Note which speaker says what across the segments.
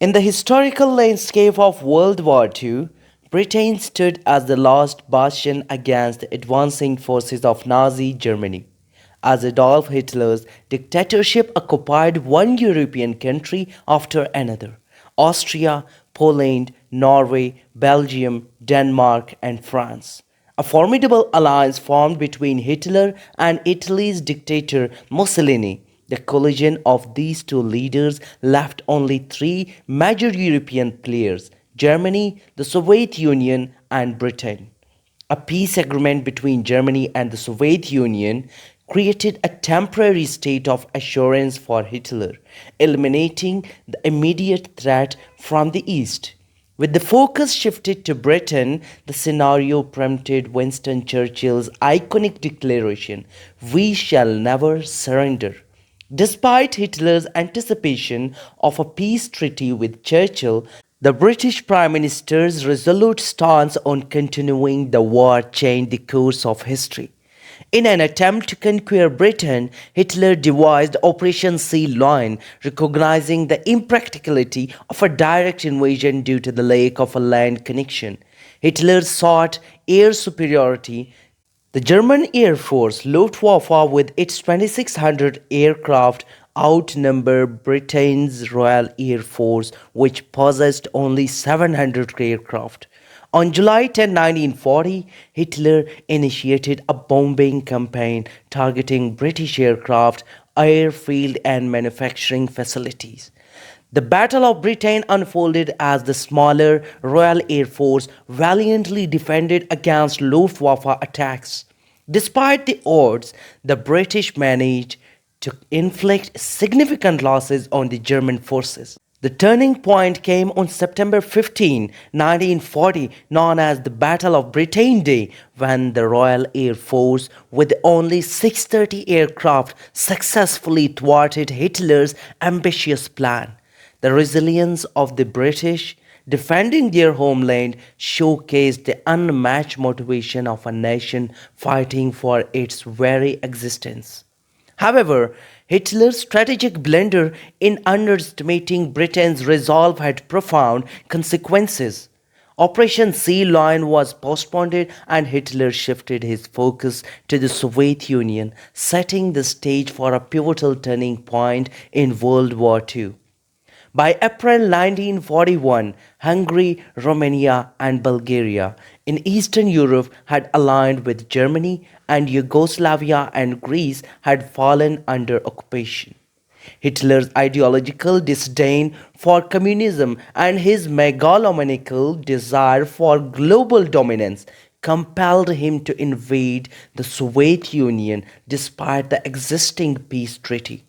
Speaker 1: In the historical landscape of World War II, Britain stood as the last bastion against the advancing forces of Nazi Germany. As Adolf Hitler's dictatorship occupied one European country after another, Austria, Poland, Norway, Belgium, Denmark, and France. A formidable alliance formed between Hitler and Italy's dictator Mussolini. The collision of these two leaders left only three major European players: Germany, the Soviet Union, and Britain. A peace agreement between Germany and the Soviet Union created a temporary state of assurance for Hitler, eliminating the immediate threat from the East. With the focus shifted to Britain, the scenario prompted Winston Churchill's iconic declaration, "We shall never surrender." Despite Hitler's anticipation of a peace treaty with Churchill, the British Prime Minister's resolute stance on continuing the war changed the course of history. In an attempt to conquer Britain, Hitler devised Operation Sea Lion, recognizing the impracticality of a direct invasion due to the lack of a land connection. Hitler sought air superiority. The German Air Force, Luftwaffe, with its 2,600 aircraft, outnumbered Britain's Royal Air Force, which possessed only 700 aircraft. On July 10, 1940, Hitler initiated a bombing campaign targeting British aircraft, airfield, and manufacturing facilities. The Battle of Britain unfolded as the smaller Royal Air Force valiantly defended against Luftwaffe attacks. Despite the odds, the British managed to inflict significant losses on the German forces. The turning point came on September 15, 1940, known as the Battle of Britain Day, when the Royal Air Force, with only 630 aircraft, successfully thwarted Hitler's ambitious plan. The resilience of the British defending their homeland showcased the unmatched motivation of a nation fighting for its very existence. However, Hitler's strategic blunder in underestimating Britain's resolve had profound consequences. Operation Sea Lion was postponed and Hitler shifted his focus to the Soviet Union, setting the stage for a pivotal turning point in World War II. By April 1941, Hungary, Romania, and Bulgaria in Eastern Europe had aligned with Germany, and Yugoslavia and Greece had fallen under occupation. Hitler's ideological disdain for communism and his megalomaniacal desire for global dominance compelled him to invade the Soviet Union despite the existing peace treaty.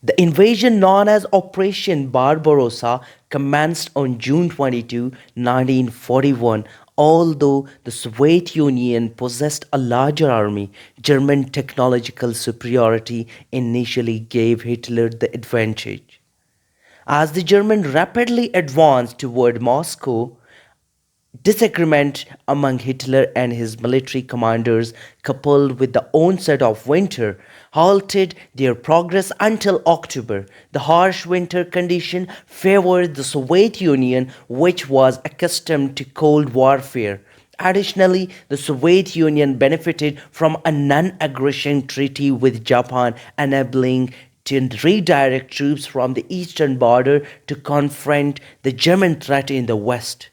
Speaker 1: The invasion, known as Operation Barbarossa, commenced on June 22, 1941. Although the Soviet Union possessed a larger army, German technological superiority initially gave Hitler the advantage. As the Germans rapidly advanced toward Moscow, disagreement among Hitler and his military commanders, coupled with the onset of winter, halted their progress until October. The harsh winter condition favored the Soviet Union, which was accustomed to cold warfare. Additionally, the Soviet Union benefited from a non aggression treaty with Japan, enabling to redirect troops from the eastern border to confront the German threat in the west.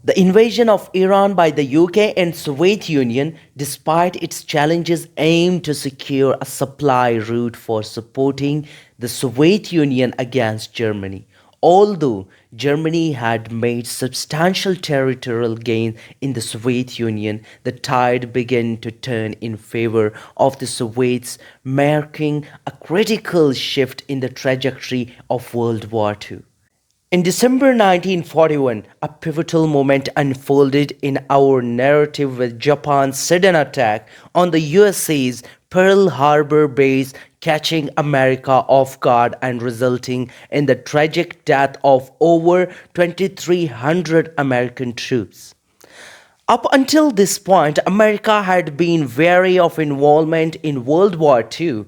Speaker 1: The invasion of Iran by the UK and Soviet Union, despite its challenges, aimed to secure a supply route for supporting the Soviet Union against Germany. Although Germany had made substantial territorial gains in the Soviet Union, the tide began to turn in favor of the Soviets, marking a critical shift in the trajectory of World War II. In December 1941, a pivotal moment unfolded in our narrative with Japan's sudden attack on the USA's Pearl Harbor base, catching America off guard and resulting in the tragic death of over 2,300 American troops. Up until this point, America had been wary of involvement in World War II.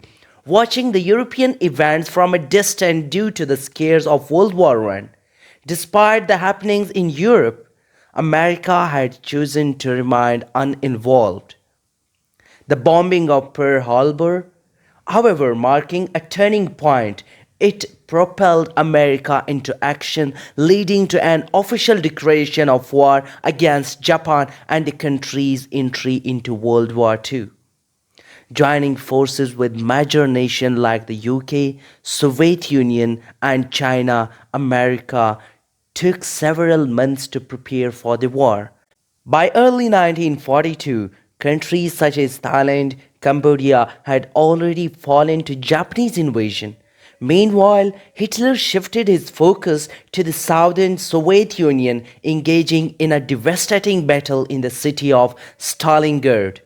Speaker 1: watching the European events from a distance due to the scares of World War I. Despite the happenings in Europe, America had chosen to remain uninvolved. The bombing of Pearl Harbor, however, marking a turning point, it propelled America into action, leading to an official declaration of war against Japan and the country's entry into World War II. Joining forces with major nations like the UK, Soviet Union, and China, America took several months to prepare for the war. By early 1942, countries such as Thailand, Cambodia had already fallen to Japanese invasion. Meanwhile, Hitler shifted his focus to the southern Soviet Union, engaging in a devastating battle in the city of Stalingrad.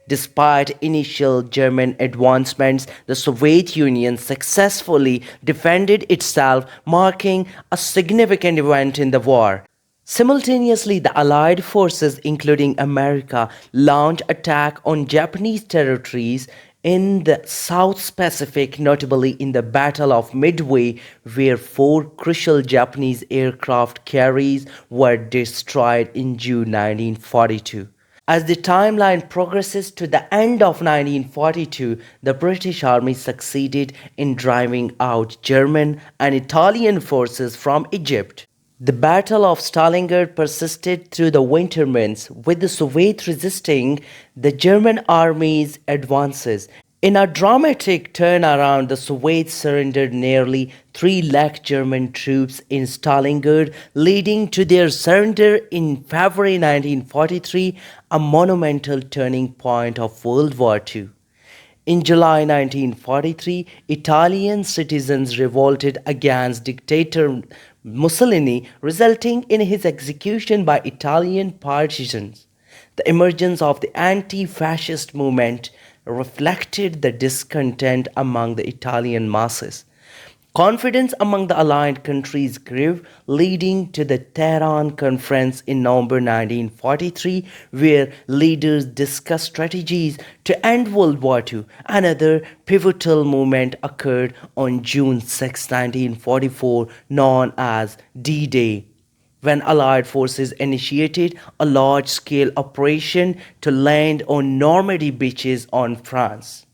Speaker 1: Despite initial German advancements, the Soviet Union successfully defended itself, marking a significant event in the war. Simultaneously, the Allied forces, including America, launched attack on Japanese territories in the South Pacific, notably in the Battle of Midway, where four crucial Japanese aircraft carriers were destroyed in June 1942. As the timeline progresses to the end of 1942, the British Army succeeded in driving out German and Italian forces from Egypt. The Battle of Stalingrad persisted through the winter months, with the Soviets resisting the German army's advances. In a dramatic turnaround, the Soviets surrendered nearly 3 lakh German troops in Stalingrad, leading to their surrender in February 1943, a monumental turning point of World War II. In July 1943, Italian citizens revolted against dictator Mussolini, resulting in his execution by Italian partisans. The emergence of the anti-fascist movement reflected the discontent among the Italian masses. Confidence among the Allied countries grew, leading to the Tehran Conference in November 1943, where leaders discussed strategies to end World War II. Another pivotal moment occurred on June 6, 1944, known as D-Day, when Allied forces initiated a large-scale operation to land on Normandy beaches on France.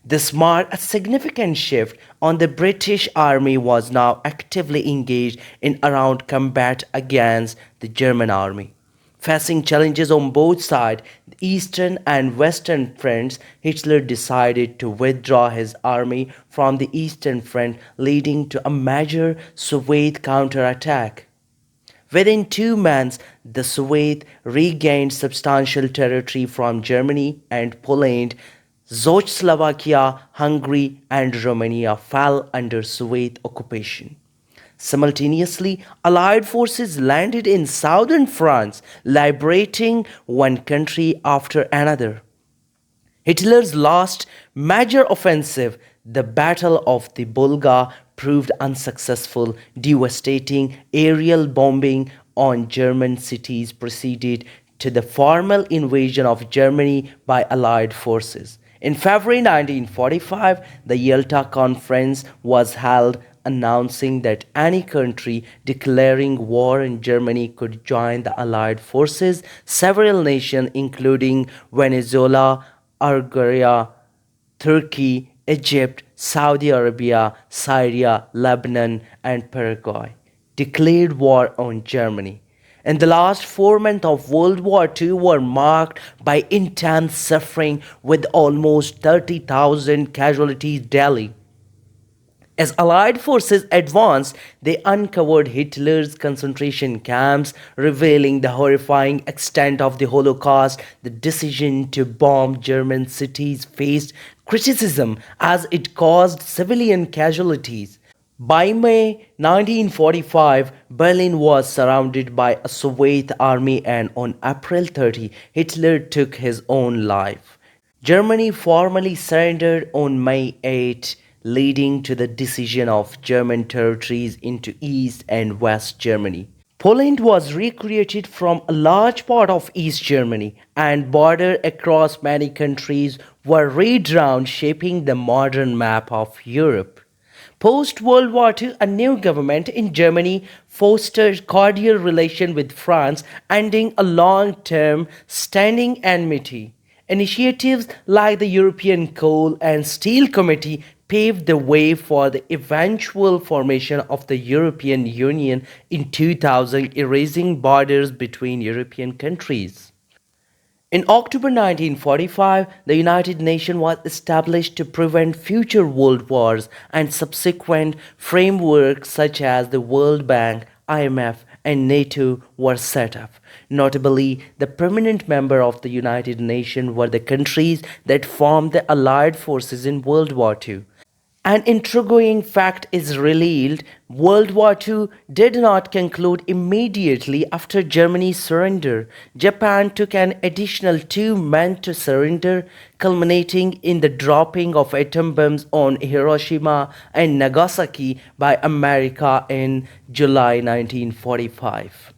Speaker 1: This marked a significant shift on the British Army was now actively engaged in around combat against the German army. Facing challenges on both sides, the Eastern and Western fronts, Hitler decided to withdraw his army from the Eastern Front, leading to a major Soviet counterattack. Within 2 months, the Soviets regained substantial territory from Germany and Poland. Czechoslovakia, Hungary, and Romania fell under Soviet occupation. Simultaneously, Allied forces landed in southern France, liberating one country after another. Hitler's last major offensive, the Battle of the Bulga, proved unsuccessful. Devastating aerial bombing on German cities preceded to the formal invasion of Germany by Allied forces. In February 1945, the Yalta Conference was held, announcing that any country declaring war on Germany could join the Allied forces. Several nations, including Venezuela, Algeria, Turkey, Egypt, Saudi Arabia, Syria, Lebanon, and Paraguay, declared war on Germany. And the last 4 months of World War II were marked by intense suffering, with almost 30,000 casualties daily. As Allied forces advanced, they uncovered Hitler's concentration camps, revealing the horrifying extent of the Holocaust. The decision to bomb German cities faced criticism as it caused civilian casualties. By May 1945, Berlin was surrounded by a Soviet army, and on April 30, Hitler took his own life. Germany formally surrendered on May 8, leading to the decision of German territories into East and West Germany. Poland was recreated from a large part of East Germany, and borders across many countries were redrawn, shaping the modern map of Europe. Post World War II, a new government in Germany fostered cordial relations with France, ending a long term standing enmity. Initiatives like the European Coal and Steel Committee paved the way for the eventual formation of the European Union in 2000, erasing borders between European countries. In October 1945, the United Nations was established to prevent future world wars, and subsequent frameworks such as the World Bank, IMF, and NATO were set up. Notably, the permanent members of the United Nations were the countries that formed the Allied forces in World War II. An intriguing fact is revealed: World War II did not conclude immediately after Germany's surrender. Japan took an additional 2 months to surrender, culminating in the dropping of atom bombs on Hiroshima and Nagasaki by America in July 1945.